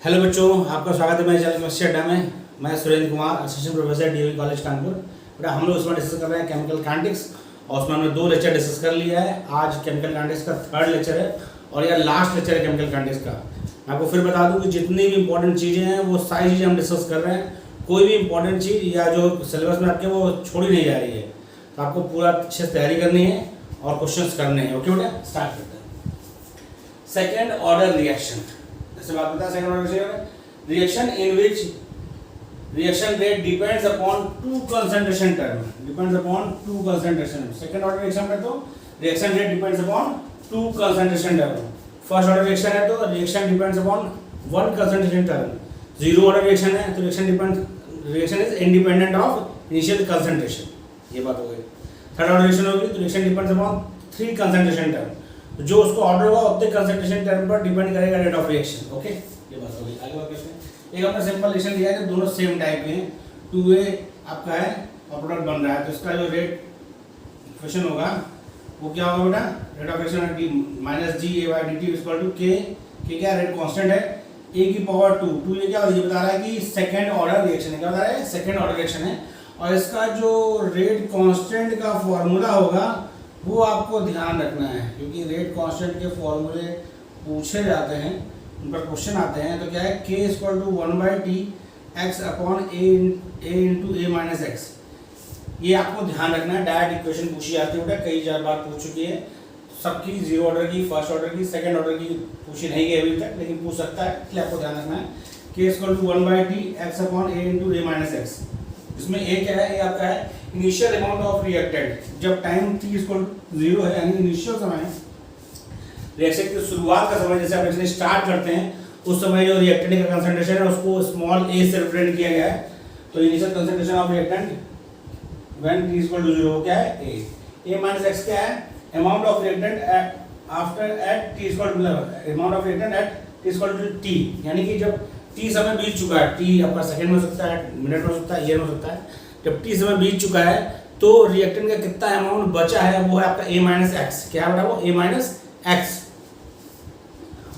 Hello बच्चों, आपका स्वागत है मेरे चैनल केमिस्ट्री अड्डा में। मैं Surendra Kumar, assistant professor DAV college Kanpur. बेटा हम लोग उसमें डिस्कस कर रहे हैं केमिकल काइनेटिक्स और उसमें हमने 2 लेक्चर डिस्कस कर लिया है। आज केमिकल काइनेटिक्स का 3rd लेक्चर है और यह लास्ट लेक्चर है केमिकल काइनेटिक्स का। मैं आपको फिर बता दूं कि जितनी भी इंपॉर्टेंट चीज़ें हैं वो सारी चीज़ें हम डिस्कस कर रहे हैं। कोई भी इंपॉर्टेंट चीज़ या जो सिलेबस में आपके वो छोड़ी नहीं जा रही है, तो आपको पूरा अच्छे से तैयारी करनी है और क्वेश्चन करने हैं। ओके बेटा, स्टार्ट करते हैं। सेकेंड ऑर्डर रिएक्शन, जैसे बात बता second order reaction in which reaction rate depends upon two concentration term, depends upon two concentration. second order reaction में तो reaction rate depends upon two concentration term. first order reaction है तो reaction depends upon one concentration term. zero order reaction है तो reaction is independent of initial concentration. ये बात हो गई। third order reaction होगी तो reaction depends upon 3 concentration term. जो उसको ऑर्डर होगा उतने कंसंट्रेशन टर्म पर डिपेंड करेगा रेट ऑफ रिएक्शन। ओके, ये बात हो गई। आगे बात करते हैं। एक हमने सिंपल रिएक्शन लिया है कि दोनों सेम टाइप के हैं, 2A आपका है और प्रोडक्ट बन रहा है, तो इसका जो रेट इक्वेशन होगा वो क्या होगा बेटा? Rate of reaction -GA/dt = K क्या रेट कांस्टेंट है, A की पावर 2 ये क्या ये बता रहा है कि सेकंड ऑर्डर रिएक्शन है। क्या बता रहा है? सेकंड ऑर्डर रिएक्शन है। और इसका जो रेट कांस्टेंट का फॉर्मूला होगा वो आपको ध्यान रखना है, क्योंकि रेट कांस्टेंट के फॉर्मूले पूछे जाते हैं, उन पर क्वेश्चन आते हैं। तो क्या है? K = 1/T x/A/x। ये आपको ध्यान रखना है। डायरेक्ट इक्वेशन पूछी जाती है, कई बार पूछ चुकी है सबकी, 0 ऑर्डर की, फर्स्ट ऑर्डर की, सेकंड ऑर्डर की पूछी नहीं गई अभी तक, लेकिन पूछ सकता है, इसलिए आपको ध्यान रखना है। K = 1/T x/A/x। इसमें A क्या है? ये आपका है इनिशियल अमाउंट ऑफ रिएक्टेंट। जब टाइम t = 0 है, यानी इनिशियल समय, रिएक्शन की शुरुआत का समय, जैसे आप रिएक्शन स्टार्ट करते हैं उस समय जो रिएक्टेंट का कंसंट्रेशन है उसको स्मॉल a से रिप्रेजेंट किया गया है। तो initial concentration of reactant when t = 0 क्या है? A x क्या है? Amount of reactant after at t amount of reactant at t = t, यानी कि जब t समय बीत चुका है, t आपका सेकंड में हो सकता है, मिनट में हो सकता है, ईयर में हो सकता है, जब t समय बीत चुका है तो रिएक्टेंट का कितना अमाउंट बचा है वो है आपका A x। क्या है वो? A x।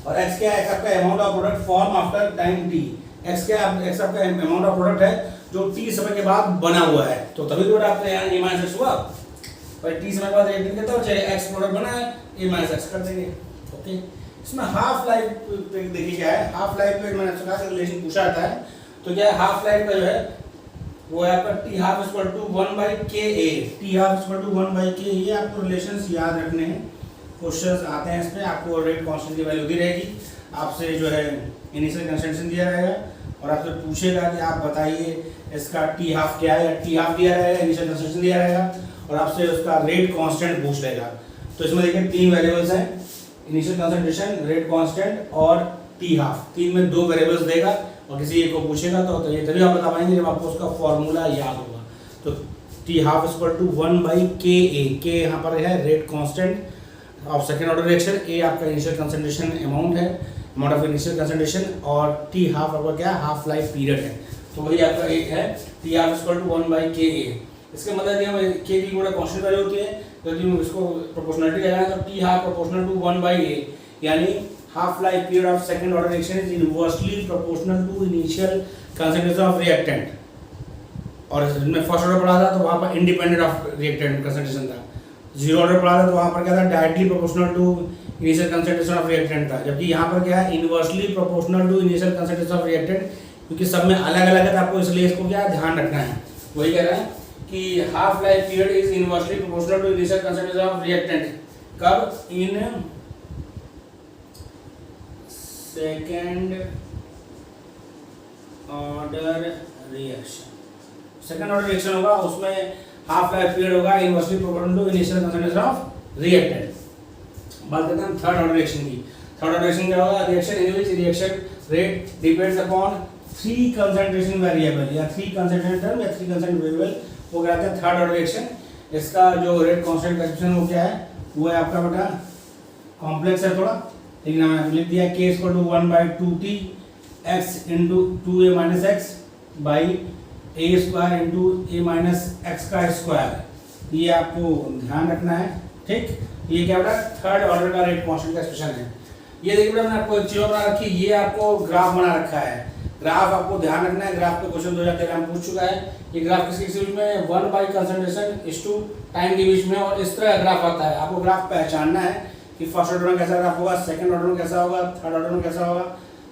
और x क्या है? आपका amount of product form after time t। x क्या है? x आपका अमाउंट ऑफ प्रोडक्ट है जो t समय के बाद बना हुआ है, तो तभी तो आपका यहाँ A x हुआ। पर t समय के बाद रिएक्टेंट कितना बचा है? x प्रोडक्ट बना है, A x कर देंगे। ओके, इसमें हाफ लाइफ देखिए क्या है। हाफ लाइफ पे मैंने कहा कि रिलेशन पूछा जाता है, तो क्या है हाफ लाइफ का जो है वो है आपका T½ = 1/Ka। T½ = 1/Ka। ये आपको रिलेशंस याद रखने हैं, क्वेश्चंस आते हैं इसमें। आपको रेट कांस्टेंट की वैल्यू दी रहेगी, आपसे जो है इनिशियल कंसंट्रेशन दिया रहेगा और आपसे पूछेगा कि आप बताइए इसका T½ क्या है, या T½ दिया रहेगा, इनिशियल कंसंट्रेशन दिया रहेगा और आपसे उसका रेट कांस्टेंट पूछ लेगा। तो इसमें देखिए 3 वेरिएबल्स हैं, इनिशियल कंसंट्रेशन, रेट कांस्टेंट और T½ 3 में 2 वेरिएबल्स देगा और किसी एक को पूछेगा तो ये तभी आप बता पाएंगे जब आपको उसका फॉर्मूला याद होगा। तो T½ = 1/Ka। K यहाँ पर है rate constant of second order reaction, A आपका इनिशियल कंसंट्रेशन अमाउंट है, अमाउंट ऑफ इनिशियल कंसंट्रेशन, और T½ आपका क्या? हाफ लाइफ पीरियड है। तो वही आपका एक है T½ = 1/Ka। इसका मतलब कि हम K की बड़ा कांस्टेंट वैल्यू होती है, तो यदि हम इसको प्रोपोर्शनलिटी लगाएं तो T½ = 1/A, यानी half life period of second order reaction is inversely proportional to initial concentration of reactant। और इसमें फर्स्ट ऑर्डर पढ़ा था तो वहाँ पर इंडिपेंडेंट ऑफ रिएक्टेंट कंसंट्रेशन था। 0 ऑर्डर पढ़ा था तो वहाँ पर क्या था? Directly proportional to initial concentration of reactant था। जबकि यहाँ पर क्या है? Inversely proportional to initial concentration of reactant, क्योंकि सब में अलग अलग है तो आपको इसलिए इसको क्या ध्यान रखना है। वही कह रहा है कि half life period is inversely proportional to initial concentration of reactant. कब? In second order reaction. Second order reaction होगा, उसमें हाफ लाइफ पीरियड होगा inversely proportional to initial concentration of reactant. बात करते हैं थर्ड ऑर्डर रिएक्शन की। Third order reaction क्या होगा? Reaction in which reaction rate depends upon 3 concentration variable, या 3 कंसंट्रेशन टर्म या 3 कंसंट्रेशन वेरिएबल, वो कहते हैं थर्ड ऑर्डर रिएक्शन। इसका जो रेट कांस्टेंट का एक्सप्रेशन वो क्या है? वो है आपका बेटा कॉम्प्लेक्स है थोड़ा, लेकिन हमने लिख दिया K = 1/2T x × 2A - x by A² × A - x²। ये आपको ध्यान रखना है, ठीक। ये क्या बेटा? थर्ड ऑर्डर का रेट कांस्टेंट का एक्सप्रेशन है। ये देखिए बेटा मैंने आपको एक चीज बना रखी, ये आपको ग्राफ बना रखा है। ग्राफ आपको ध्यान रखना है, ग्राफ पे क्वेश्चन 2013 में पूछ चुका है। ये ग्राफ किसके बीच में, 1 by concentration is to time के बीच में, और इस तरह ग्राफ आता है। आपको ग्राफ पहचानना है कि फर्स्ट ऑर्डर में कैसा ग्राफ होगा, सेकंड ऑर्डर में कैसा होगा, थर्ड ऑर्डर में कैसा होगा,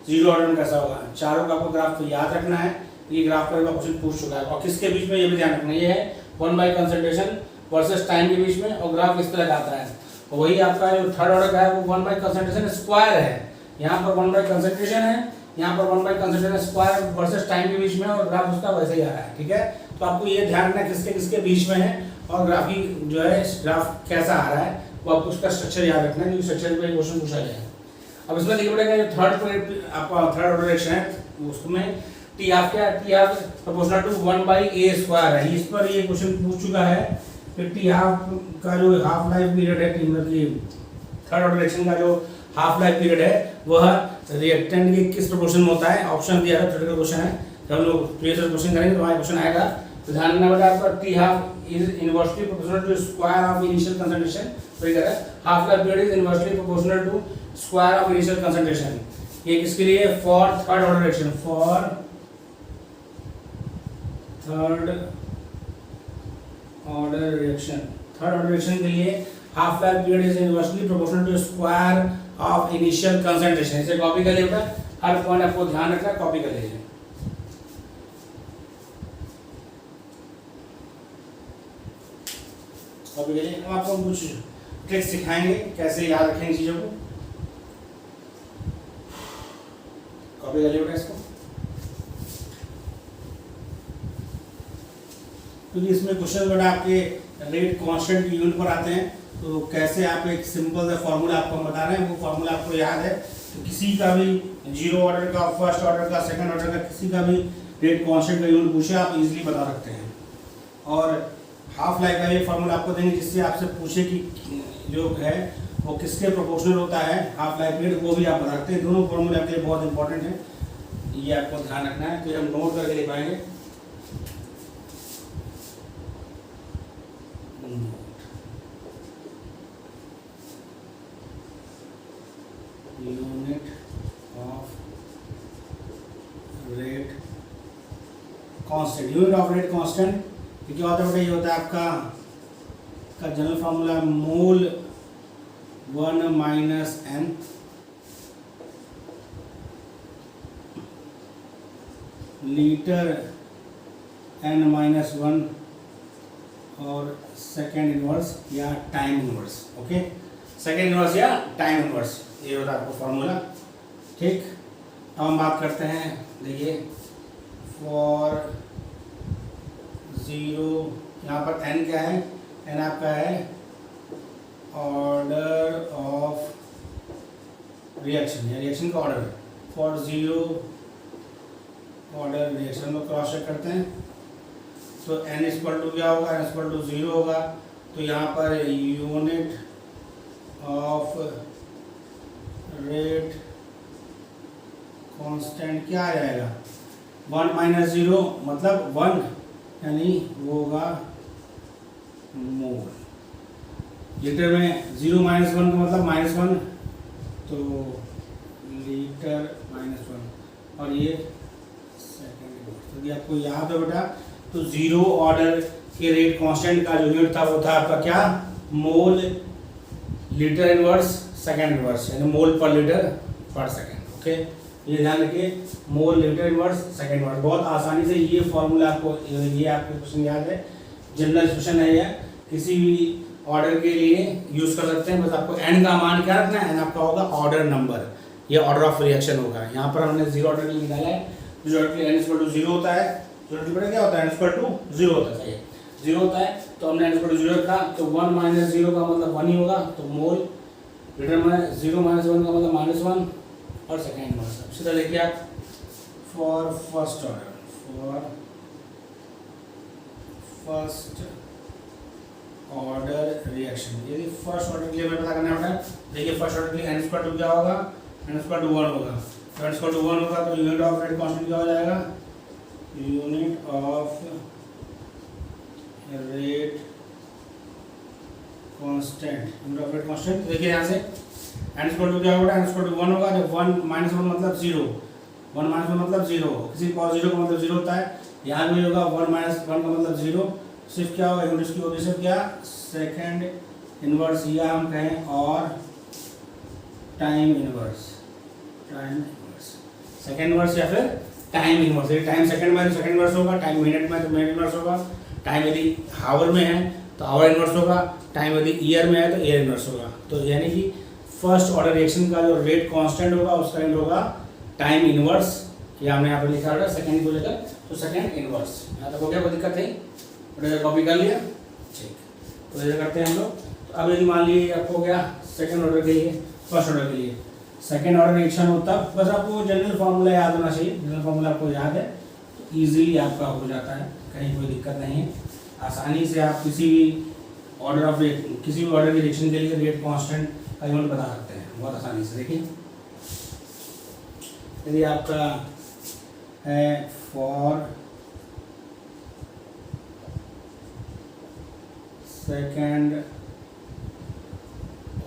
जीरो ऑर्डर में कैसा होगा। चारों का आपको ग्राफ याद रखना है। ये ग्राफ पर क्वेश्चन पूछ चुका है। और किसके बीच में ये भी ध्यान रखना है, ये है 1 बाई कंसंट्रेशन वर्सेस टाइम के बीच में, और ग्राफ इस तरह का आता है। और वही आपका जो थर्ड ऑर्डर का है वो 1 बाई कंसंट्रेशन स्क्वायर है। यहाँ पर 1 बाई कंसंट्रेशन है, यहाँ पर 1 by concentration square versus time के बीच में, और ग्राफ उसका वैसे ही आ रहा है। ठीक है, तो आपको ये ध्यान रखना है किसके किसके बीच में है, और ग्राफ की जो है ग्राफ कैसा आ रहा है, वो आपको उसका स्ट्रक्चर याद रखना है, क्योंकि स्ट्रक्चर पे क्वेश्चन पूछा गया है। अब इसमें देखिए बेटा जो थर्ड आपका थर्ड ऑर्डर रिएक्शन है उसमें टी हाफ क्या है, T half proportional to 1 by A square है। इस पर ये क्वेश्चन पूछ चुका है कि टी हाफ का जो हाफ लाइफ पीरियड है, थर्ड ऑर्डर रिएक्शन का जो हाफ लाइफ पीरियड है वह रिएक्टेंट के किस प्रोपोर्शन में होता है। ऑप्शन दिया है, थर्ड का क्वेश्चन है। जब हम लोग प्रीवियस क्वेश्चन करेंगे तो वहाँ क्वेश्चन आएगा, तो ध्यान रखना बेटा आपका T half is inversely proportional to square of initial concentration. वही कह रहा है, half life period is inversely proportional to square of initial concentration. ये किसके लिए, for third order reaction, for third order reaction. Third order reaction के लिए half life period is inversely proportional to square of initial concentration. इसे copy कर लीजिए, हर point आपको ध्यान रखना, कॉपी कर लीजिए। कॉपी कर लीजिए। अब आपको कुछ ट्रिक्स सिखाएंगे कैसे याद रखेंगे चीजों को। कॉपी कर लीजिए इसको, क्योंकि इसमें क्वेश्चन बेटा आपके रेट कांस्टेंट की यूनिट पर आते हैं, तो कैसे आप एक सिंपल सा फॉर्मूला आपको हम बता रहे हैं, वो फॉर्मूला आपको याद है। तो किसी का भी जीरो ऑर्डर का, फर्स्ट ऑर्डर का, सेकंड ऑर्डर का, किसी का भी रेट कांस्टेंट का यूनिट पूछे आप इजीली बता सकते हैं। और हाफ लाइफ का ये फॉर्मूला आपको देंगे जिससे आपसे पूछे कि जो है वो किसके प्रोपोर्शनल होता है हाफ लाइफ पीरियड, वो भी आप बता सकते हैं। दोनों फॉर्मूले आपके लिए बहुत इंपॉर्टेंट है, ये आपको ध्यान रखना है। तो हम नोट करके लिखाएंगे, unit of rate constant. Unit of rate constant क्या होता है बेटा, ये होता है आपका general formula mole 1 minus n litre n minus 1 और सेकेंड इनवर्स या time inverse. Okay, second inverse या टाइम इनवर्स, ये होता है आपको फॉर्मूला। ठीक, अब हम बात करते हैं, देखिए फॉर जीरो, यहाँ पर n क्या है, n आपका है ऑर्डर ऑफ रिएक्शन या रिएक्शन का order. For zero order reaction को क्रॉस चेक करते हैं, तो n इक्वल टू क्या होगा, n इक्वल टू 0 होगा। तो यहाँ per unit of rate constant क्या आ जाएगा, 1 माइनस 0 मतलब 1, यानी वो होगा मोल। लीटर में 0 माइनस 1 का मतलब -1, तो लीटर -1, और ये सेकेंड। तो ये आपको याद हो बेटा, तो जीरो ऑर्डर के रेट कांस्टेंट का जो यूनिट था वो था आपका क्या, mole litre inverse second inverse, यानी मोल पर लीटर पर सेकेंड। ओके, ये ध्यान रखिए, mole litre inverse second inverse. बहुत आसानी से ये फॉर्मूला आपको, ये आपको क्वेश्चन याद है, जनरल क्वेश्चन है ये, किसी भी ऑर्डर के लिए यूज कर सकते हैं। बस आपको n का मान क्या रखना है, n आपका होगा ऑर्डर नंबर, ये ऑर्डर ऑफ रिएक्शन होगा। यहाँ पर हमने जीरो ऑर्डर के लिए निकाला है, जो ऑर्डर के लिए n इक्वल टू 0 होता है, जो ऑर्डर क्या होता है, n इक्वल टू 0 होता है, 0 होता है। तो हमने n इक्वल टू 0 रखा, तो 1 माइनस 0 का मतलब 1 ही होगा, तो मोल लीटर में 0 माइनस 1 का मतलब -1 और सेकेंड इनवर्स। इसी तरह देखिए आप for first order, for first order reaction, यदि फर्स्ट ऑर्डर के लिए हमें पता करना होता है, देखिए फर्स्ट ऑर्डर के लिए n इक्वल टू क्या होगा, n इक्वल टू 1 होगा। तो n इक्वल टू 1 होगा तो यूनिट ऑफ रेट कांस्टेंट क्या हो जाएगा, unit of rate constant, unit of rate constant. देखिए यहाँ से एन स्क्वायर टू क्या होगा, एन स्क्वायर टू 1 होगा, जब 1 माइनस 1 मतलब 0, 1 माइनस 1 मतलब 0, किसी पावर 0 का मतलब 0 होता है, यहाँ भी होगा 1 माइनस 1 का मतलब 0, सिर्फ क्या होगा, यूनिट्स की होगी सिर्फ क्या, सेकंड इनवर्स या हम कहें और टाइम इनवर्स, सेकंड इनवर्स या फिर टाइम इनवर्स। यदि टाइम सेकंड में तो सेकंड इनवर्स होगा, टाइम मिनट में तो मिनट इनवर्स होगा, टाइम यदि हावर में है तो हावर इनवर्स होगा, टाइम यदि ईयर में है तो ईयर इनवर्स होगा। तो यानी कि फर्स्ट ऑर्डर रिएक्शन का जो रेट कांस्टेंट होगा उसका यूनिट होगा टाइम इनवर्स, या हमने यहाँ पर लिखा होगा सेकंड को लेकर, तो सेकंड इनवर्स। यहाँ तक हो गया, कोई दिक्कत है, कॉपी कर लिया, ठीक। तो ऐसे करते हैं हम लोग। तो अब यदि मान लीजिए आपको हो गया सेकंड ऑर्डर के लिए, फर्स्ट ऑर्डर के लिए सेकंड ऑर्डर रिएक्शन होता है, बस आपको जनरल फार्मूला याद होना चाहिए, जनरल फार्मूला आपको याद है तो इजीली आपका हो जाता है, कहीं कोई दिक्कत नहीं है, आसानी से आप किसी भी ऑर्डर ऑफ किसी भी ऑर्डर की रिएक्शन के लिए रेट कांस्टेंट का यूनिट बता सकते हैं बहुत आसानी से। देखिए यदि आपका है for second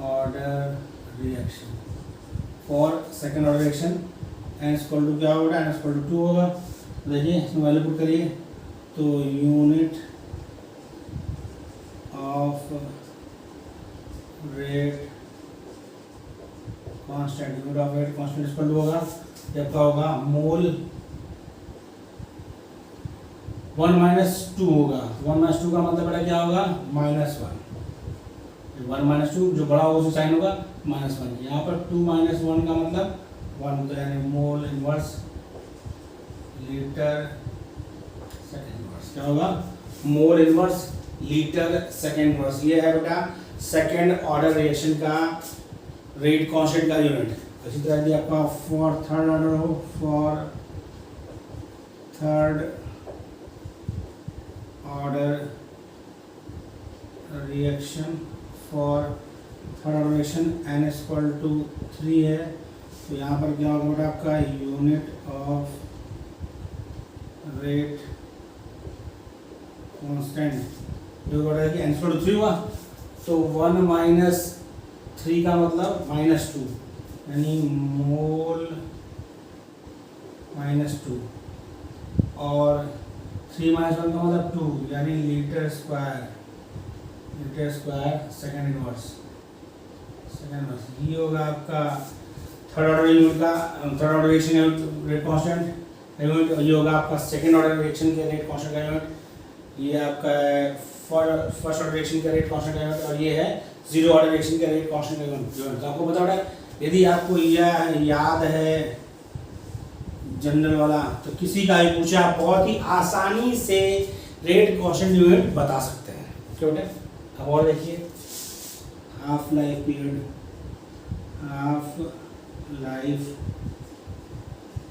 order reaction, for second order reaction N equal to क्या होगा, एन इक्वल टू 2 होगा। देखिए इसमें वैल्यू पुट करिए तो unit of rate constant, unit of rate constant equal to होगा, जब क्या होगा मोल 1 माइनस 2 होगा, 1 माइनस 2 का मतलब बड़ा क्या होगा -1, 1 माइनस 2 जो बड़ा होगा उसका साइन होगा -1, यहाँ पर 2 माइनस 1 का मतलब 1 होता है, यानी mole inverse litre second inverse, क्या होगा mole inverse litre second inverse. ये है बेटा सेकंड ऑर्डर रिएक्शन का रेट कांस्टेंट का यूनिट। इसी तरह यदि आपका फॉर थर्ड ऑर्डर हो, for third order reaction, for third order reaction N equal to 3 है, तो यहाँ पर क्या होगा बेटा आपका यूनिट ऑफ रेट कांस्टेंट जो बोला कि एन इक्वल टू 3 हुआ, तो 1 माइनस 3 का मतलब -2, यानी मोल -2, और 3 माइनस 1 का मतलब 2, यानी लीटर स्क्वायर सेकंड इनवर्स। ये होगा आपका थर्ड ऑर्डर यूनिट का, third order reaction rate constant unit, ये होगा आपका सेकंड ऑर्डर रिएक्शन के रेट कांस्टेंट का यूनिट, ये आपका फर्स्ट ऑर्डर रिएक्शन का रेट कांस्टेंट का यूनिट, और ये है जीरो ऑर्डर रिएक्शन का रेट कांस्टेंट का यूनिट। तो आपको बता रहा है, यदि आपको यह याद है जनरल वाला, तो किसी का भी पूछा आप बहुत ही आसानी से रेट कांस्टेंट यूनिट बता सकते हैं। क्यों बेटा, अब और देखिए half life period, half life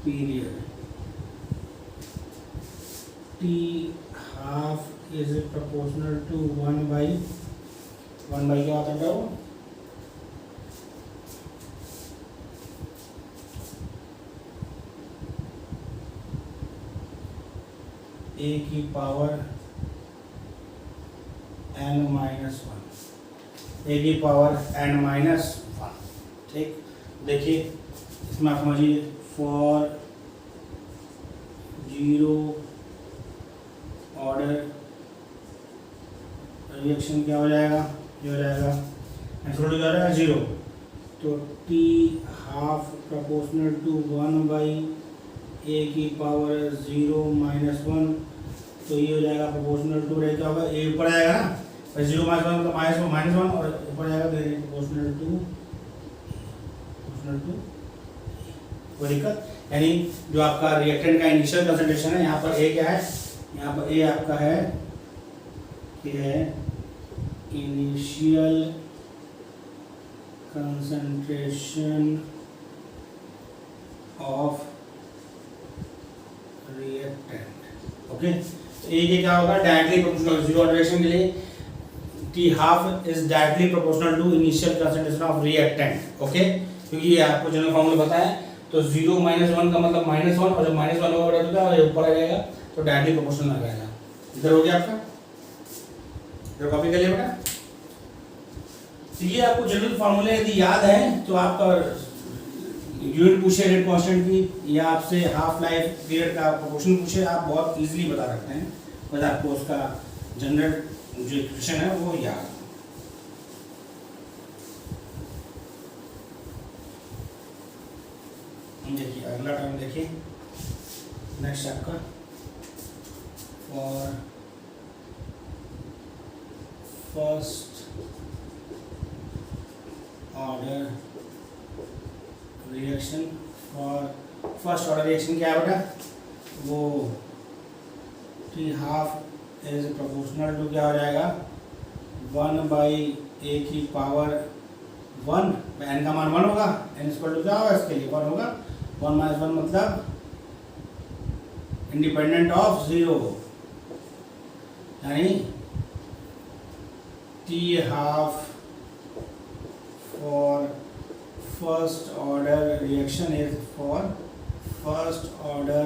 period T half is proportional to 1 by क्या होता है वो, ए की पावर n माइनस 1, ए की पावर n माइनस 1। ठीक, देखिए इसमें आप समझिए फॉर जीरो ऑर्डर रिएक्शन क्या हो जाएगा, ये हो जाएगा आंसर क्या हो जाएगा 0, तो t half proportional to 1 by A की पावर 0 माइनस 1, तो ये हो जाएगा प्रोपोर्शनल टू, क्या होगा ए ऊपर आएगा ना, 0 माइनस 1 मतलब -1 और ऊपर जाएगा तो प्रोपोर्शनल टू कोई दिक्कत, यानी जो आपका रिएक्टेंट का इनिशियल कंसंट्रेशन है, यहाँ पर ए क्या है, यहाँ पर ए आपका है ये है initial concentration of reactant. Okay, तो ए के क्या होगा directly proportional, zero order reaction के लिए T half is directly proportional to initial concentration of reactant. Okay, क्योंकि ये आपको जनरल फॉर्मूला पता है, तो 0 माइनस 1 का मतलब -1, और जब -1 होगा तो क्या ऊपर आ जाएगा, तो डायरेक्टली प्रोपोर्शनल आ जाएगा। इधर हो गया आपका, इधर कॉपी कर लिया बेटा। तो ये आपको जनरल फार्मूले यदि याद है तो आपका यूनिट पूछे रेट कांस्टेंट की या आपसे हाफ लाइफ पीरियड का प्रोपोर्शन पूछे, आप बहुत इजीली बता सकते हैं, बस आपको उसका जनरल जो इक्वेशन है वो याद। देखिए अगला टर्म देखिए, नेक्स्ट आपका for first order reaction, for first order reaction क्या है बेटा, वो T half is proportional to क्या हो जाएगा 1/a की पावर 1, n का मान 1 होगा, n इक्वल टू क्या होगा इसके लिए 1 होगा, 1 - 1 मतलब इंडिपेंडेंट ऑफ 0, यानी T half for first order reaction is for first order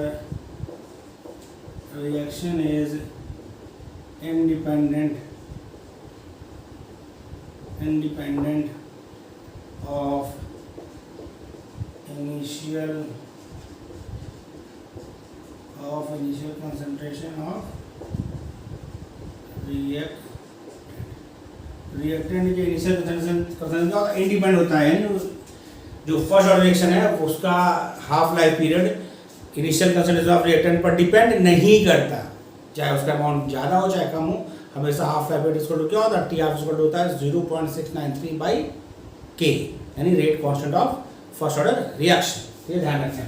reaction is independent of initial concentration of reactant के इनिशियल कंसंट्रेशन का इंडिपेंडेंट होता है, यानी जो फर्स्ट ऑर्डर रिएक्शन है उसका half life period initial concentration of reactant पर depend नहीं करता, चाहे उसका अमाउंट ज़्यादा हो चाहे कम हो, हमेशा half life period equal to क्या होता है, टी हाफ इक्वल टू होता है 0.693/K, यानी rate constant of first order reaction, ये ध्यान रखें।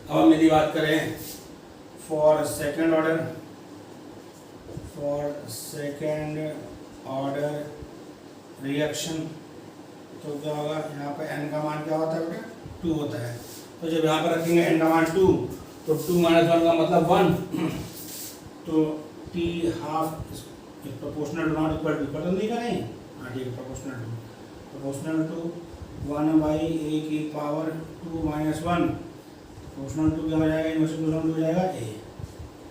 अब हम यदि बात करें फॉर सेकेंड ऑर्डर रिएक्शन, तो क्या होगा, यहाँ पे n का मान क्या होता है बेटा 2 होता है, तो जब यहाँ पर रखेंगे n का मान 2, तो 2 - 1 का मतलब 1, तो T half proportional to not equal to नहीं का नहीं, हाँ ठीक है, प्रोपोर्शनल टू 1/a की पावर 2 - 1, प्रोपोर्शनल टू क्या हो जाएगा, इनवर्स प्रोपोर्शनल टू हो जाएगा a,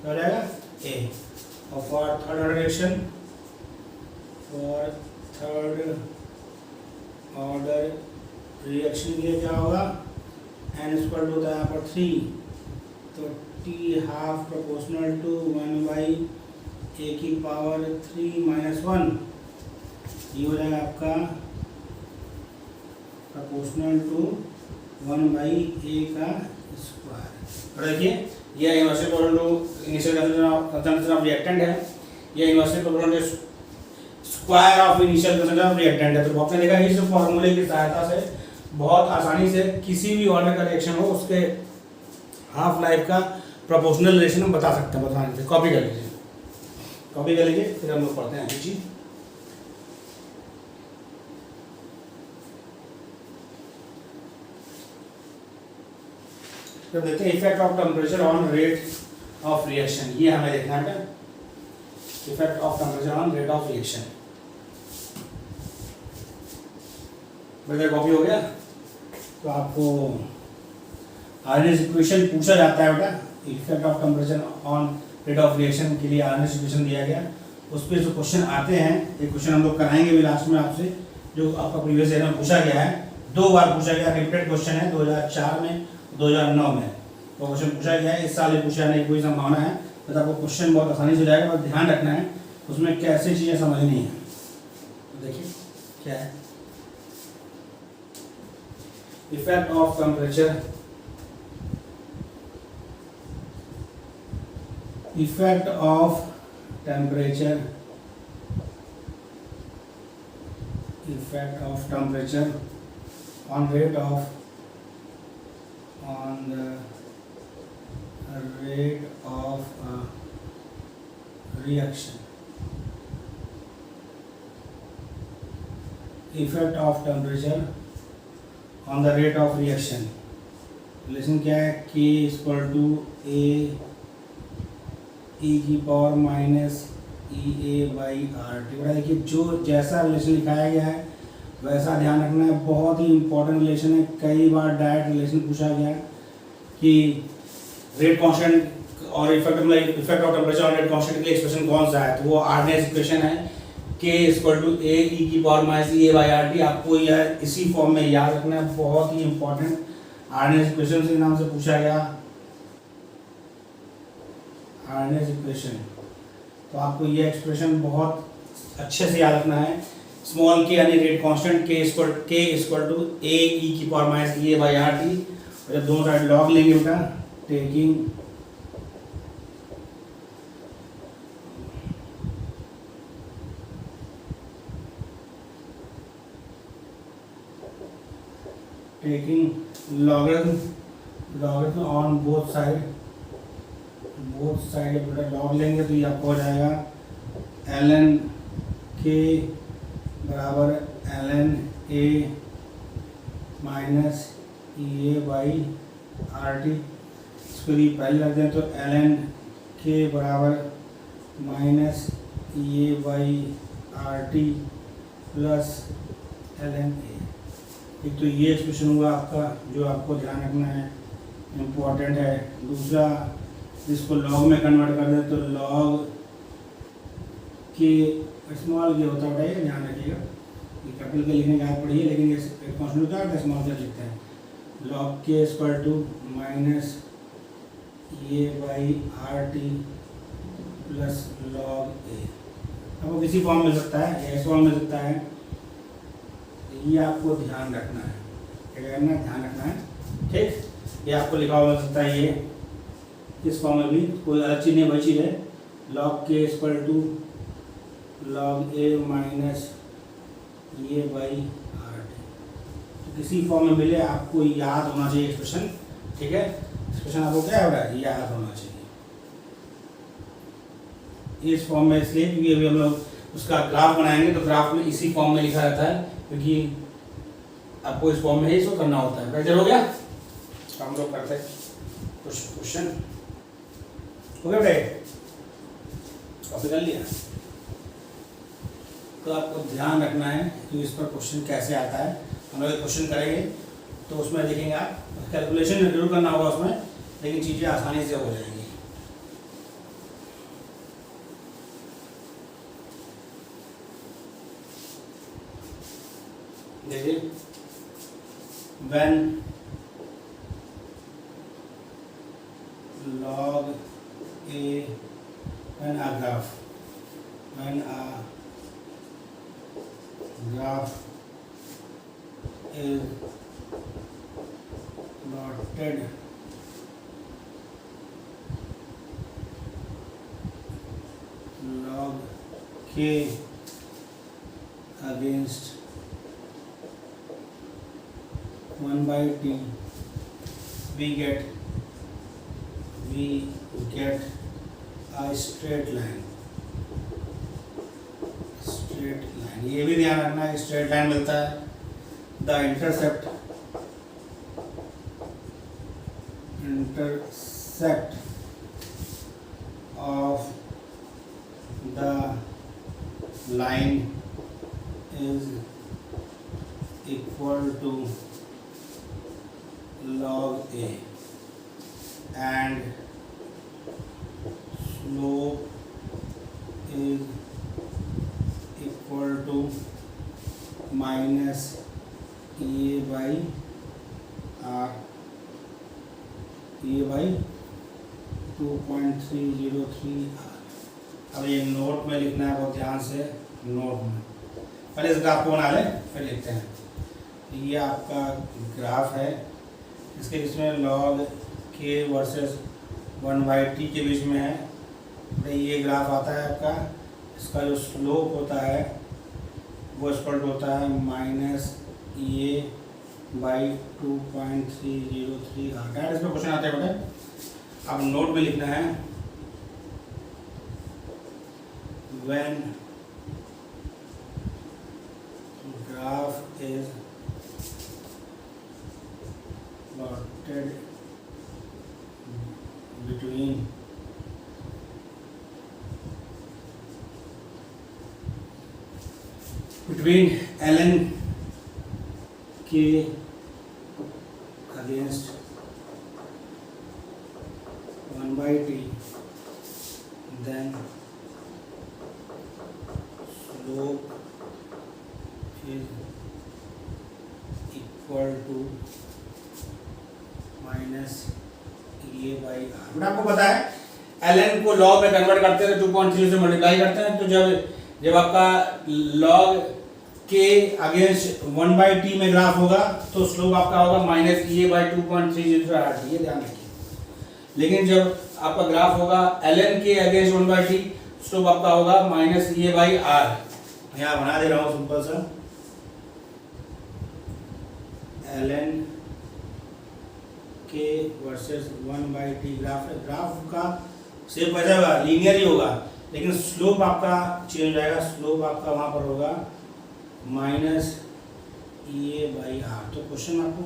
क्या हो जाएगा a। और for third order reaction, for third order reaction के लिए क्या होगा, n इक्वल टू होता है यहाँ पर 3, तो T half proportional to 1/a की पावर 3 - 1, ये हो जाएगा आपका प्रोपोर्शनल टू 1/a का स्क्वायर। और देखिए ये inversely proportional to initial concentration of reactant है, ये inversely proportional to square of initial concentration of reactant है। तो आपने देखा इस फॉर्मूले की सहायता से बहुत आसानी से किसी भी ऑर्डर का रिएक्शन हो उसके हाफ लाइफ का प्रोपोर्शनल रिलेशन हम बता सकते हैं, बताने से। कॉपी कर लीजिए, फिर हम लोग पढ़ते हैं जी। तो देखते हैं effect of temperature on rate of reaction, ये हमें देखना है, effect of temperature on rate of reaction. बेटा कॉपी हो गया, तो आपको आर्नेस इक्वेशन पूछा जाता है बेटा, effect of temperature on rate of reaction के लिए आर्नेस इक्वेशन दिया गया, उस पर जो क्वेश्चन आते हैं, ये क्वेश्चन हम लोग कराएंगे भी लास्ट में आपसे, जो आपका प्रीवियस ईयर में पूछा गया है, 2 बार पूछा गया, रिपीटेड क्वेश्चन है 2004 में 2009 में, तो क्वेश्चन पूछा गया है, इस साल भी पूछा जाने की कोई संभावना है, तो आपको क्वेश्चन बहुत आसानी से हो जाएगा, बस ध्यान रखना है उसमें कैसे चीज़ें समझनी है। तो देखिए क्या है, effect of temperature, effect of temperature, effect of temperature on rate of reaction, effect of temperature on the rate of reaction, relation क्या है, K equal to A e की पावर माइनस EA/RT। देखिए जो जैसा रिलेशन लिखाया गया है वैसा ध्यान रखना है, बहुत ही इंपॉर्टेंट रिलेशन है, कई बार डायरेक्ट रिलेशन पूछा गया है कि रेट कांस्टेंट और इफेक्ट ऑफ टेम्परेचर और रेट कांस्टेंट के लिए एक्सप्रेशन कौन सा है, तो वो आर्नेस इक्वेशन है, k equal to A e की power minus A by R T. आपको यह इसी फॉर्म में याद रखना है, बहुत ही इंपॉर्टेंट आर्डिनरी इक्वेशन के नाम से पूछा गया, आर्डिनरी इक्वेशन। तो आपको यह एक्सप्रेशन बहुत अच्छे से याद रखना है। स्मॉल के यानी rate constant k equal to A e की power minus A by R T. और जब दोनों साइड लॉग लेंगे बेटा, taking logarithm on both side बेटा लॉग लेंगे तो ये आपको हो जाएगा ln k बराबर ln a minus A by R T. इसको यदि पहले रख दें तो ln k बराबर minus A by R T plus ln a। एक तो ये एक्सप्रेशन हुआ आपका जो आपको ध्यान रखना है, इम्पोर्टेंट है। दूसरा, इसको लॉग में कन्वर्ट कर दें तो लॉग के स्मॉल के होता है, ध्यान रखिएगा, ये कैपिटल के लिखने की आदत पड़ी है, लेकिन ये कॉन्स्टेंट क्या है, स्मॉल के लिखते हैं। लॉग के equal to minus A by R T plus log A. अब वो किसी फॉर्म मिल सकता है, एस फॉर्म मिल सकता है, ये आपको ध्यान रखना है, क्या करना है, ध्यान रखना है, ठीक। ये आपको लिखा हुआ मिल सकता है, ये इस फॉर्म में भी कोई अलग चीज़ नहीं, वही चीज़ है। लॉग के equal to log A minus A by R T. तो किसी फॉर्म में मिले आपको याद होना चाहिए एक्सप्रेशन, ठीक है। एक्सप्रेशन आपको क्या हो रहा है, याद होना चाहिए इस फॉर्म में, इसलिए क्योंकि अभी हम लोग उसका ग्राफ बनाएंगे तो ग्राफ में इसी फॉर्म में लिखा रहता है, क्योंकि आपको इस फॉर्म में ही इसको करना होता है। बेटर हो गया, हम लोग करते हैं कुछ क्वेश्चन, हो गया बेटे, कॉपी कर लिया। तो आपको ध्यान रखना है कि इस पर क्वेश्चन कैसे आता है। हम लोग क्वेश्चन करेंगे तो उसमें देखेंगे आप, कैलकुलेशन जरूर करना होगा उसमें, लेकिन चीज़ें आसानी से हो जाएंगी। देखिए, when log a when a graph is plotted log k against 1 by t, we get a straight line। ये भी ध्यान रखना है, स्ट्रेट लाइन मिलता है। The intercept of the line is equal to log a and slope is equal to minus a by 2.303 r। अब ये note में लिखना है, बहुत ध्यान से नोट में, पहले इस ग्राफ को बना लें फिर लिखते हैं। ये आपका ग्राफ है, इसके बीच में लॉग के वर्सेस 1 बाई टी के बीच में है। ये ग्राफ आता है आपका, इसका जो स्लोप होता है वो स्पॉट होता है माइनस ए बाई 2.303 आर। इसमें क्वेश्चन आते हैं बेटे, अब नोट में लिखना है, when graph is plotted between ln k against 1 by t, then slope is equal to minus ये बाई आर। बेटा आपको पता है ln को log में कन्वर्ट करते हैं तो 2.3 से मल्टीप्लाई करते हैं, तो जब आपका log के अगेंस्ट 1/t में ग्राफ होगा तो स्लोप आपका होगा माइनस ए बाई 2.30 आर, ये ध्यान रखिए। लेकिन जब आपका ग्राफ होगा ln के अगेंस्ट 1/t, स्लोप आपका होगा माइनस ए बाई आर। यहाँ बना दे रहा हूँ सिंपल सा, ln के वर्सेस 1/t ग्राफ है। ग्राफ का शेप वैसा होगा, लीनियर ही होगा, लेकिन स्लोप आपका चेंज हो जाएगा। स्लोप आपका वहाँ पर होगा माइनस ए बाई आर। तो क्वेश्चन में आपको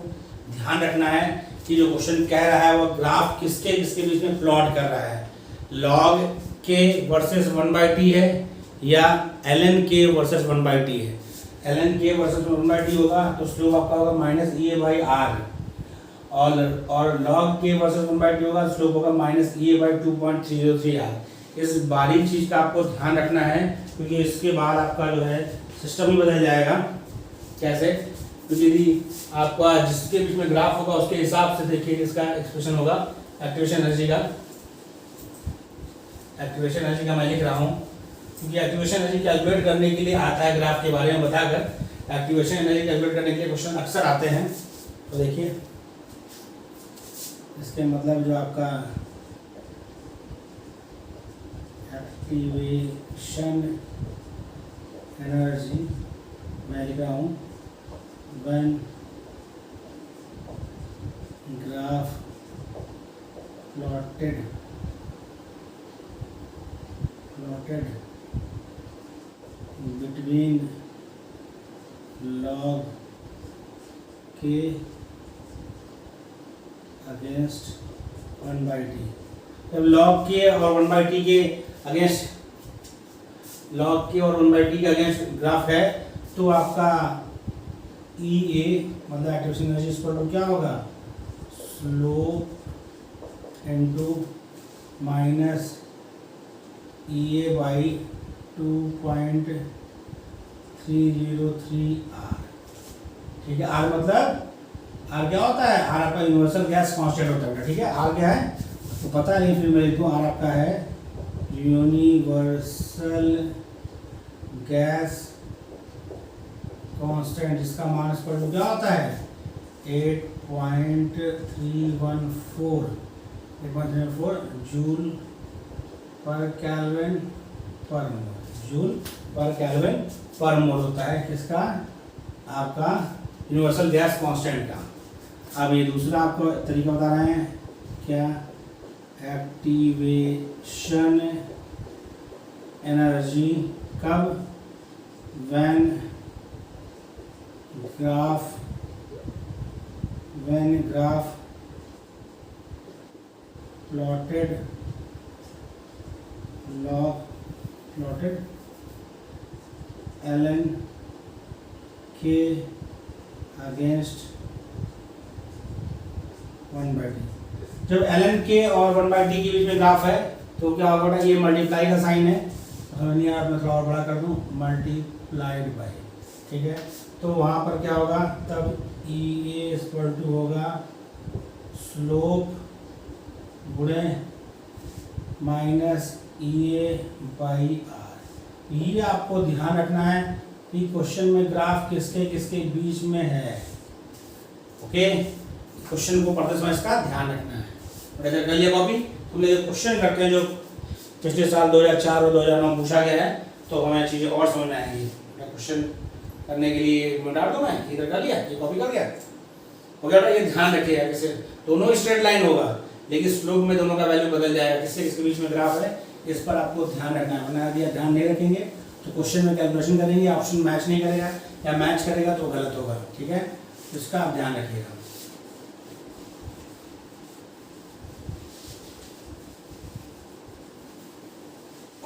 ध्यान रखना है कि जो क्वेश्चन कह रहा है वो ग्राफ किसके किसके बीच में प्लॉट कर रहा है, लॉग के वर्सेस 1/t है या ln के वर्सेस 1/t है। ln के वर्सेस 1/t होगा तो स्लोप आपका होगा माइनस ए बाई आर, और log के वर्सेस 1/t होगा, स्लोप होगा माइनस ए बाई 2.303 आर। इस बारीक चीज़ का आपको ध्यान रखना है, क्योंकि इसके बाद आपका जो है सिस्टम ही बदल जाएगा। कैसे? क्योंकि यदि आपका जिसके बीच में ग्राफ होगा उसके हिसाब से देखिए इसका एक्सप्रेशन होगा एक्टिवेशन एनर्जी का। एक्टिवेशन एनर्जी का मैं लिख रहा हूँ क्योंकि एक्टिवेशन एनर्जी कैलकुलेट करने के लिए आता है, ग्राफ के बारे में बताकर एक्टिवेशन एनर्जी कैलकुलेट करने के लिए क्वेश्चन अक्सर आते हैं। तो देखिए इसके मतलब जो आपका एक्टिवेशन एनर्जी मैं लिख रहा हूँ when graph plotted between log के अगेंस्ट 1/t। जब log के और 1/t के अगेंस्ट, log के और 1/t के अगेंस्ट ग्राफ है तो आपका ई ए मतलब एक्टिवेशन एनर्जी इक्वल टू क्या होगा, slope into minus E A by 2.303 R. ठीक है, आर मतलब आर क्या होता है, आर आपका यूनिवर्सल गैस कांस्टेंट होता है। ठीक है, आर क्या है तो पता नहीं, फिर मैं लिखूँ आर आपका है यूनिवर्सल गैस कांस्टेंट, जिसका मान पर क्या होता है 8.314 जूल पर केल्विन पर मोल। जूल पर केल्विन पर मोल होता है किसका, आपका यूनिवर्सल गैस कांस्टेंट का। अब ये दूसरा आपको तरीका बता रहे हैं क्या, एक्टिवेशन एनर्जी कब, व्हेन ग्राफ प्लॉटेड ln के अगेंस्ट 1/t। जब ln के और 1/t के बीच में ग्राफ है तो क्या होगा, ये मल्टीप्लाई का साइन है, मैं थोड़ा और बड़ा कर दूं, मल्टीप्लाइड बाई। ठीक है, तो वहाँ पर क्या होगा, तब ई ए इक्वल टू होगा स्लोप गुणे minus E A by R. ये आपको ध्यान रखना है कि क्वेश्चन में ग्राफ किसके किसके बीच में है। ओके, क्वेश्चन को पढ़ते समय इसका ध्यान रखना है। और अगर कर लिया कॉपी, तुमने जो क्वेश्चन करते हैं जो पिछले साल 2004 और 2009 पूछा गया है, तो हमें चीज़ें और समझ में आएंगी। क्वेश्चन करने के लिए मैं डाल दूँ, मैं इधर कर लिया, ये कॉपी कर लिया हो गया। ये ध्यान रखिएगा कैसे दोनों स्ट्रेट लाइन होगा लेकिन स्लोप में दोनों का वैल्यू बदल जाएगा, किसके किसके बीच में ग्राफ है, इस पर आपको ध्यान रखना है। वरना यदि ध्यान नहीं रखेंगे तो क्वेश्चन में कैलकुलेशन करेंगे, ऑप्शन मैच नहीं करेगा या मैच करेगा तो गलत होगा। ठीक है, इसका आप ध्यान रखिएगा।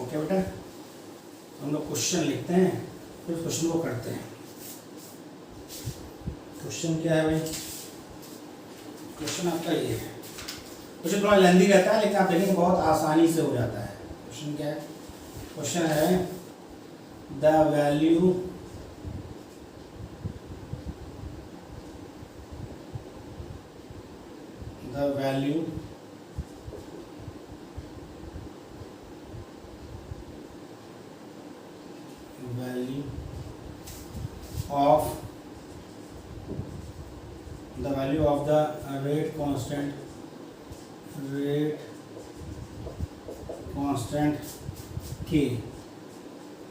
ओके बेटा, हम लोग क्वेश्चन लिखते हैं फिर क्वेश्चन को करते हैं। क्वेश्चन क्या है भाई, क्वेश्चन आपका ये है। क्वेश्चन थोड़ा लेंदी रहता है लेकिन आप देखेंगे बहुत आसानी से हो जाता है। क्वेश्चन क्या है, क्वेश्चन है the value of the rate constant K,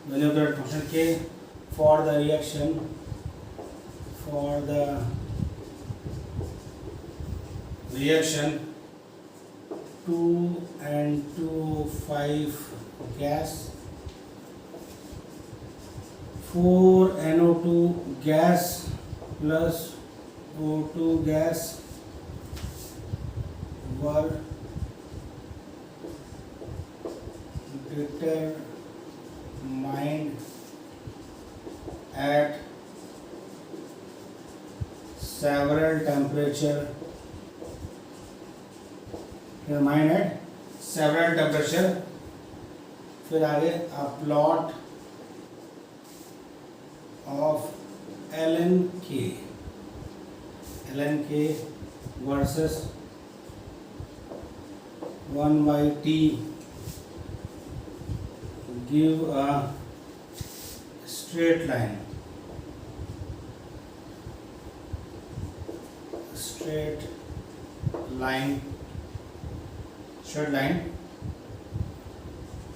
value of the rate constant K for the reaction 2N25 gas, 4NO2 gas plus O2 gas were determined at several temperature. फिर आगे a plot of ln K versus 1/T give a straight line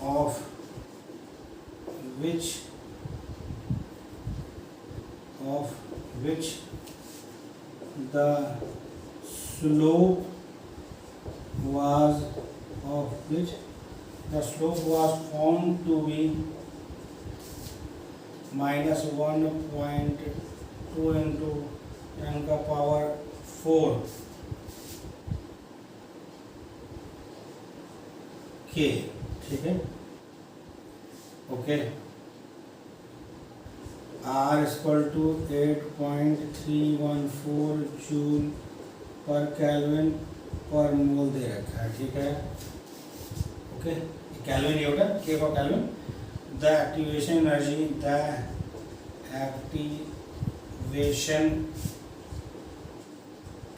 of which the slope was found to be minus 1.2 into 10 का power 4 K, ठीक है, okay. R equal to 8.314 joule per kelvin per mole दे रखा है, ठीक है, okay. Kelvin ये होता है K for kelvin. The activation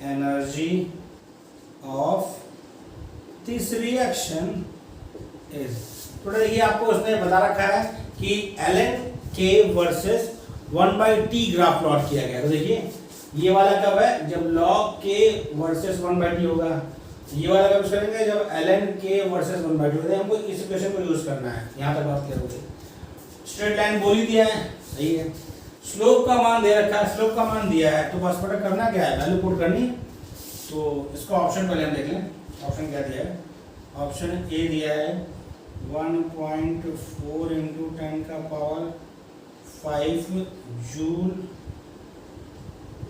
energy of this reaction is, थोड़ा ये आपको उसने बता रखा है कि ln K versus 1/T graph plot किया गया। तो देखिए ये वाला कब है, जब log K वर्सेस 1/T होगा। ये वाला कब करेंगे, जब ln K वर्सेस 1/T होगा। हमको इस इक्वेशन को यूज करना है, यहाँ तक बात करोगे। स्ट्रेट लाइन बोल ही दिया है, सही है। स्लोप का मान दे रखा है, स्लोप का मान दिया है, तो बस पता करना क्या है, वैल्यू पुट करनी। तो इसका ऑप्शन पहले हम देख लें, ऑप्शन क्या दिया है। ऑप्शन ए दिया है 1.4 इंटू 10 का पावर 5 जूल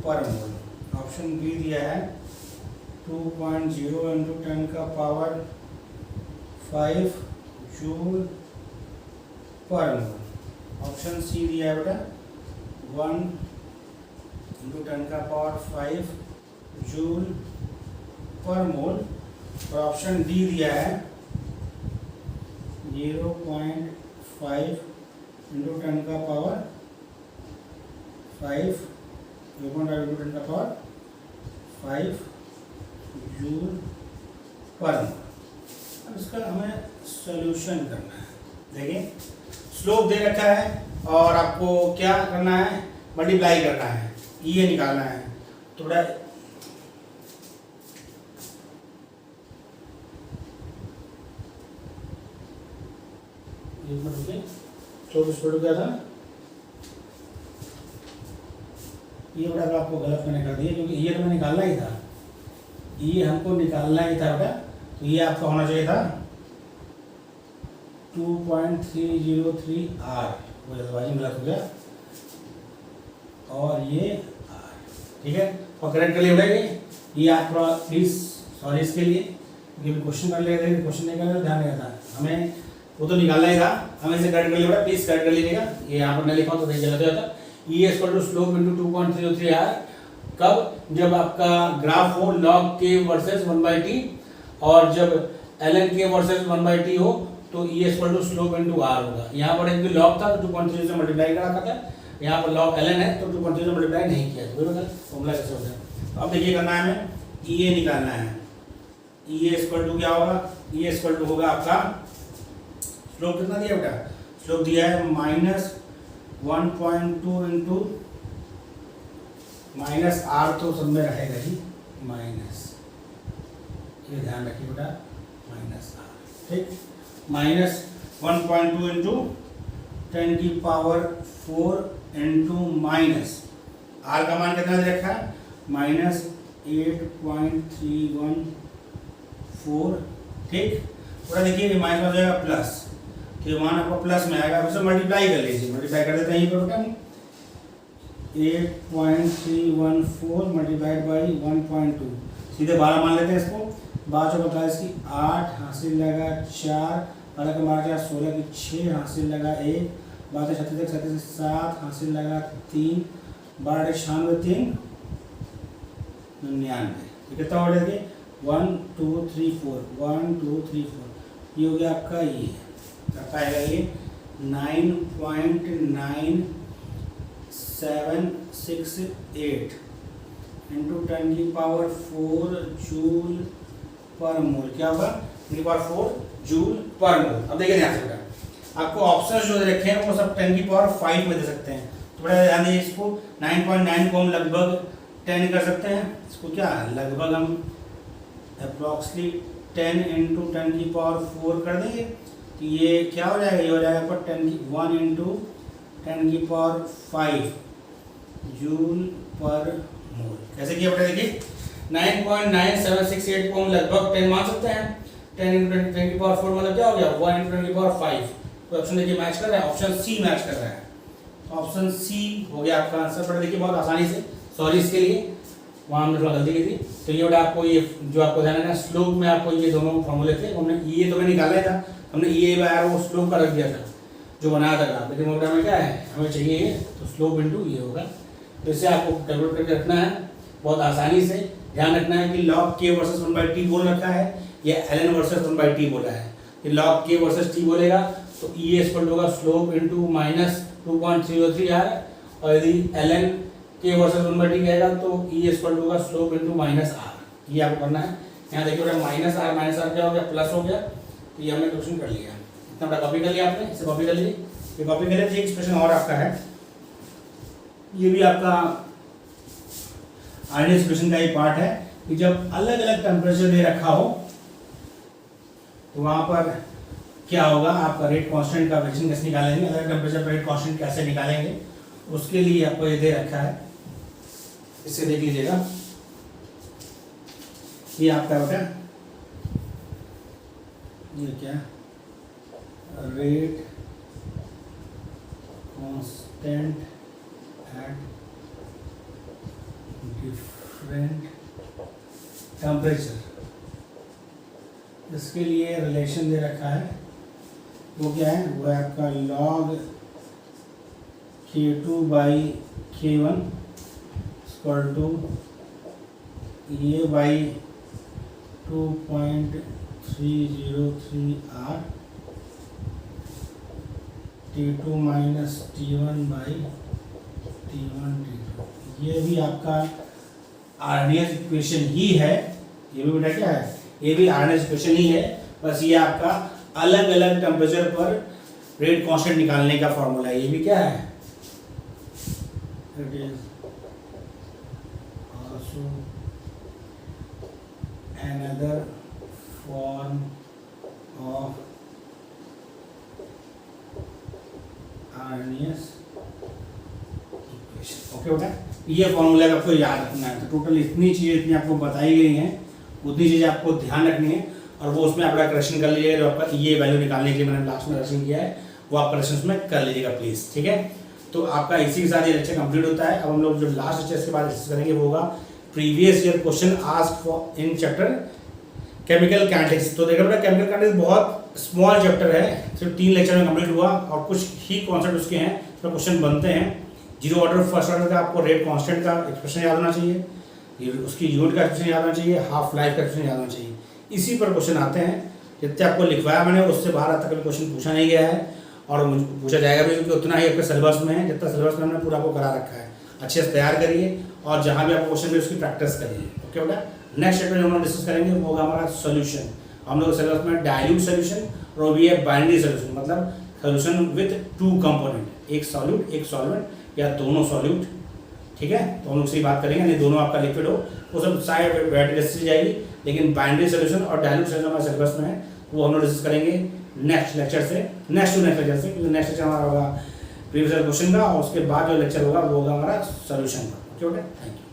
पर मोल। ऑप्शन बी दिया है 2.0 इंटू 10 का पावर 5 जूल पर मोल। ऑप्शन सी दिया है बेटा 1 इंटू 10 का पावर 5 जूल पर मोल। और ऑप्शन डी दिया है 0.5 इंटू 10 का पावर 5 0.5 इंटू 10 का पावर 5 जूल पर मोल। अब इसका हमें सॉल्यूशन करना है। देखिए स्लोप दे रखा है और आपको क्या करना है, मल्टीप्लाई करना है, ये निकालना है। तो बड़ा चौबीस फोटो क्या था, ये बड़ा आपको गलत मैंने कर दिया, क्योंकि ये तो मैं निकालना ही था, ये हमको निकालना ही था बेटा। तो ये आपका होना चाहिए था 2.303 R, वो जल्दबाजी गलत हो गया, और ये R, ठीक है। और करेक्ट कर लिए बेटा, ये आप थोड़ा प्लीज सॉरी इसके लिए, क्योंकि क्वेश्चन कर ले रहे, क्वेश्चन नहीं करना ध्यान नहीं रहता, हमें वो तो निकालना ही था, हमें इसे करेक्ट कर लिया बेटा, प्लीज करेक्ट कर लीजिएगा। ये यहाँ पर नहीं लिखा तो सही गलत हो जाता। E equal to slope into 2.03 R, कब, जब आपका ग्राफ हो log K वर्सेस 1/T, और जब ln K वर्सेस 1/T हो तो E equal to slope into R होगा। यहाँ पर एक भी लॉग था तो 2.3 से मल्टीप्लाई करा था, यहाँ पर लॉग ln है तो 2.3 से मल्टीप्लाई नहीं किया, तो फॉर्मूला कैसे होता है। तो अब देखिए करना है हमें ई ए निकालना है। ई ए इक्वल टू क्या होगा, ई इक्वल टू होगा आपका स्लोप कितना दिया बेटा, स्लोप दिया है -1.2 इंटू माइनस आर, तो सब में रहेगा ही माइनस, ये ध्यान रखिए बेटा माइनस आर, ठीक। -1.2 इंटू 10⁴ इंटू माइनस आर का मान कितना दे रखा है -8.314, ठीक। पूरा देखिए माइनस हो जाएगा प्लस, तो मान आपका प्लस में आएगा, उसे मल्टीप्लाई कर लीजिए, मल्टीप्लाई कर देते हैं यहीं पर बेटा, 8.314 मल्टीप्लाइड बाई 1.2, सीधे 12 मान लेते हैं इसको, 12 × 45 की 8 हासिल लगा 4, 12 का 12 16 की 6 हासिल लगा 1, 12 36 37 7 हासिल लगा 3, 12 96 3 99, तो कितना हो गया 1 2 3 4 1 2 3 4, ये हो गया आपका, ये आपका आएगा ये 9.9768 इंटू 10⁴ जूल पर मोल, क्या होगा 10⁴ जूल पर मोल। अब देखिए ध्यान से बेटा, आपको ऑप्शन जो दे रखे हैं वो सब 10⁵ में दे सकते हैं, तो बड़ा ध्यान दीजिए, इसको 9.9 को हम लगभग 10 कर सकते हैं, इसको क्या लगभग हम अप्रॉक्सली 10 इंटू 10⁴ कर देंगे, तो ये क्या हो जाएगा, ये हो जाएगा आपका 1 इंटू 10⁵ जूल पर मोल। कैसे किया बेटा, देखिए 9.9768 को हम लगभग 10 मान सकते हैं, 10 इंटू 10⁴ मतलब क्या हो गया 1 इंटू 10⁵, तो ऑप्शन देखिए मैच कर रहा है, ऑप्शन सी मैच कर रहा है, ऑप्शन सी हो गया आपका आंसर। पर देखिए बहुत आसानी से, सॉरी इसके लिए वहाँ हमने थोड़ा गलती की थी, तो ये बेटा आपको ये जो आपको ध्यान रखना, स्लोप में आपको ये दोनों फॉर्मूले थे, हमने ये तो मैं निकाला ही था, हमने ये बार वो स्लोप का रख दिया था जो बनाया था ग्राफ, लेकिन प्रोग्राम में क्या है हमें चाहिए ये, तो स्लोप इनटू ये होगा, तो इसे आपको कैलकुलेट करके रखना है बहुत आसानी से। ध्यान रखना है कि log k वर्सेस 1/t बोल रखा है या ln वर्सेस 1/t बोला है, कि log k वर्सेस t बोलेगा तो e इक्वल होगा स्लोप इनटू -2.03r, और यदि ln k वर्सेस 1/t कहेगा तो e इक्वल होगा स्लोप इनटू -r, ये आपको करना है। यहाँ देखिए -r क्या हो गया, प्लस हो गया, तो ये हमने क्वेश्चन कर लिया, इतना बड़ा कॉपी कर लिया आपने, इसे कॉपी कर लीजिए, ये कॉपी कर लीजिए। एक्सप्रेशन और आपका है, ये भी आपका आरडीएस एक्सप्रेशन का ही पार्ट है, कि जब अलग अलग टेम्परेचर दे रखा हो तो वहाँ पर क्या होगा, आपका रेट कांस्टेंट का वेरिएशन कैसे निकालेंगे, अलग टेम्परेचर पर रेट कांस्टेंट कैसे निकालेंगे, उसके लिए आपको ये दे रखा है, इसे देख लीजिएगा। ये आपका बेटा ये क्या rate constant at different temperature, इसके लिए रिलेशन दे रखा है, वो क्या है, वो है आपका log K2/K1 इक्वल टू ये by 2.303R T2 minus T1/T1 T2, ये भी आपका आरडीएस इक्वेशन ही है, ये भी बेटा क्या है, ये भी आरडीएस इक्वेशन ही है, बस ये आपका अलग अलग टेम्परेचर पर रेट कांस्टेंट निकालने का फॉर्मूला है, ये भी क्या है, it is also another form of Arrhenius equation। Okay बेटा, ये फॉर्मूला आपको याद रखना है। तो टोटल इतनी चीज़ें इतनी आपको बताई गई हैं, उतनी चीज़ें आपको ध्यान रखनी है, और वो उसमें आपका करेक्शन कर लीजिएगा, जो आपका ये वैल्यू निकालने के लिए मैंने लास्ट में करेक्शन किया है वो आप करेक्शन उसमें कर लीजिएगा प्लीज़, ठीक है। तो आपका इसी के साथ ये लेक्चर कंप्लीट होता है। अब हम लोग जो लास्ट लेक्चर इसके बाद डिस्कस करेंगे वो होगा previous year question asked for in chapter chemical kinetics. तो देखा बेटा केमिकल काइनेटिक्स बहुत स्मॉल चैप्टर है, सिर्फ 3 लेक्चर में कंप्लीट हुआ, और कुछ ही कॉन्सेप्ट उसके हैं तो क्वेश्चन बनते हैं। जीरो ऑर्डर फर्स्ट ऑर्डर का आपको रेट कांस्टेंट का एक्सप्रेशन याद होना चाहिए, उसकी यूनिट का एक्सप्रेशन याद होना चाहिए, हाफ लाइफ का एक्सप्रेशन याद होना चाहिए, इसी पर क्वेश्चन आते हैं। जितने आपको लिखवाया मैंने उससे बाहर तक कभी क्वेश्चन पूछा नहीं गया है और मुझे पूछा जाएगा भी, क्योंकि उतना ही आपके सिलेबस में है, जितना सिलेबस में हमने पूरा आपको करा रखा है। अच्छे से तैयार करिए और जहाँ भी आपको क्वेश्चन मिले उसकी प्रैक्टिस करिए। ओके बेटा, नेक्स्ट चैप्टर हम लोग डिस्कस करेंगे वो होगा हमारा सोल्यूशन। हम लोग सिलेबस में डाइल्यूट सोल्यूशन और वो भी है बाइनरी सोल्यूशन, मतलब सोल्यूशन विथ 2 कंपोनेंट, एक सॉल्यूट एक सॉल्वेंट या दोनों सॉल्यूट। ठीक है, तो हम लोग से बात करेंगे, नहीं दोनों आपका लिक्विड हो वो सब साइड वैरायटी जाएगी, लेकिन बाइनरी सोल्यूशन और डाइल्यूट सोल्यूशन हमारे सिलेबस में है, वो हम लोग डिस्कस करेंगे नेक्स्ट लेक्चर से, नेक्स्ट लेक्चर से, क्योंकि नेक्स्ट लेक्चर हमारा होगा प्रीवियस क्वेश्चन का और उसके बाद जो लेक्चर होगा वो होगा हमारा सोल्यूशन का। ओके बेटा, थैंक यू।